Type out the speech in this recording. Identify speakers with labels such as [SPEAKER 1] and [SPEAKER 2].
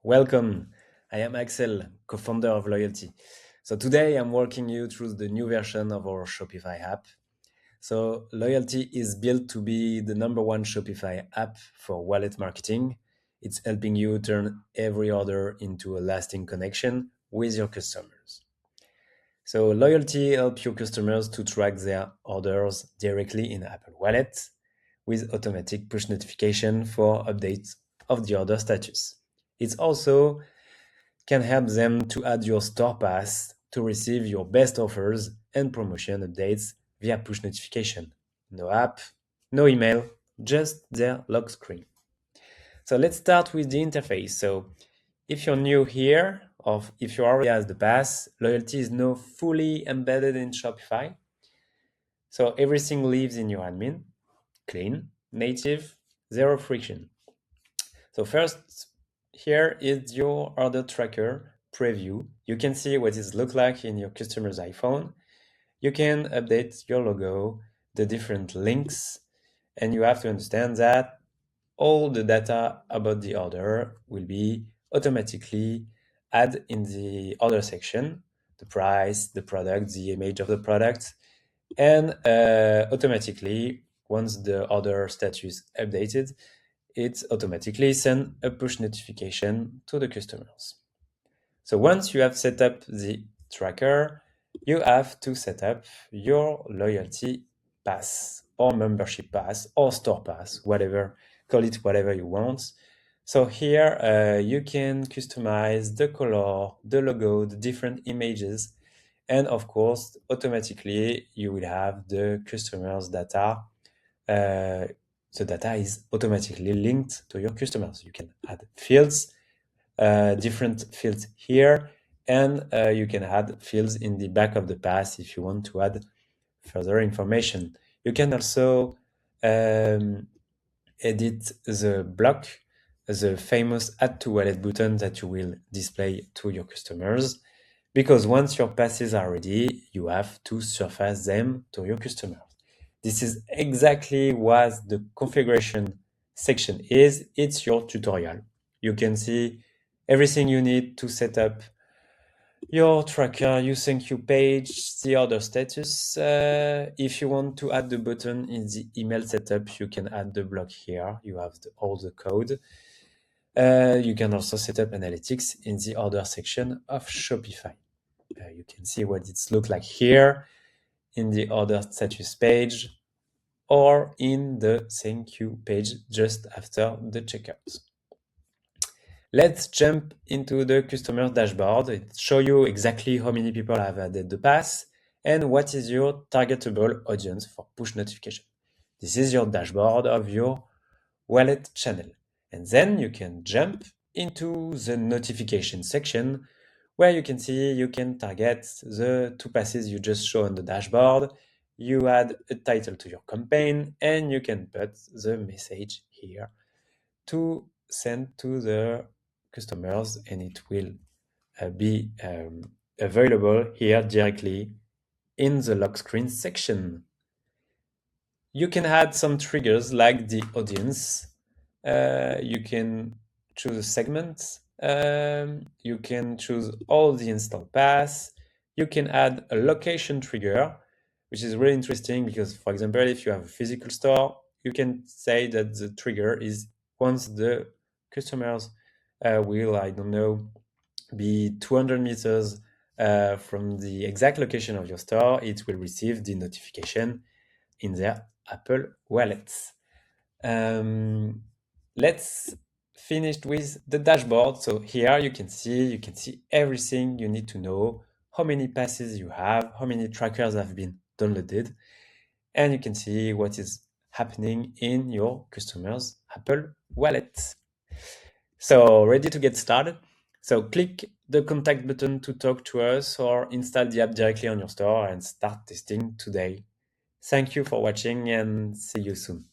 [SPEAKER 1] Welcome. I am Axel, co-founder of Loyaltee. So today I'm walking you through the new version of our Shopify app. So Loyaltee is built to be the number one Shopify app for wallet marketing. It's helping you turn every order into a lasting connection with your customers. So Loyaltee helps your customers to track their orders directly in Apple Wallet with automatic push notification for updates of the order status. It's also can help them to add your store pass to receive your best offers and promotion updates via push notification. No app, no email, just their lock screen. So let's start with the interface. So if you're new here, or if you already has the pass, Loyaltee is now fully embedded in Shopify. So everything lives in your admin, clean, native, zero friction. So first, here is your order tracker preview. You can see what it looks like in your customer's iPhone. You can update your logo, the different links, and you have to understand that all the data about the order will be automatically added in the order section, the price, the product, the image of the product, and automatically, once the order status updated, it automatically sends a push notification to the customers. So once you have set up the tracker, you have to set up your loyalty pass or membership pass or store pass, whatever, call it whatever you want. So here you can customize the color, the logo, the different images, and of course, automatically you will have the customer's data. The data is automatically linked to your customers. You can add fields, different fields here, and you can add fields in the back of the pass if you want to add further information. You can also edit the block, the famous Add to Wallet button that you will display to your customers, because once your passes are ready, you have to surface them to your customers. This is exactly what the configuration section is. It's your tutorial. You can see everything you need to set up your tracker, your thank you page, the order status. If you want to add the button in the email setup, you can add the block here. You have all the code. You can also set up analytics in the order section of Shopify. You can see what it looks like here in the order status page or in the thank you page just after the checkout. Let's jump into the customer dashboard. It shows you exactly how many people have added the pass and what is your targetable audience for push notification. This is your dashboard of your wallet channel. And then you can jump into the notification section where you can see you can target the two passes you just show on the dashboard. You add a title to your campaign and you can put the message here to send to the customers, and it will be available here directly in the lock screen section. You can add some triggers like the audience. You can choose a segment. You can choose all the install pass. You can add a location trigger, which is really interesting because, for example, if you have a physical store, you can say that the trigger is once the customers will, I don't know, be 200 meters from the exact location of your store, it will receive the notification in their Apple wallets. Let's finish with the dashboard. So here you can see everything you need to know, how many passes you have, how many trackers have been downloaded, and you can see what is happening in your customer's Apple wallet. So ready to get started? So click the contact button to talk to us or install the app directly on your store and start testing today. Thank you for watching and see you soon.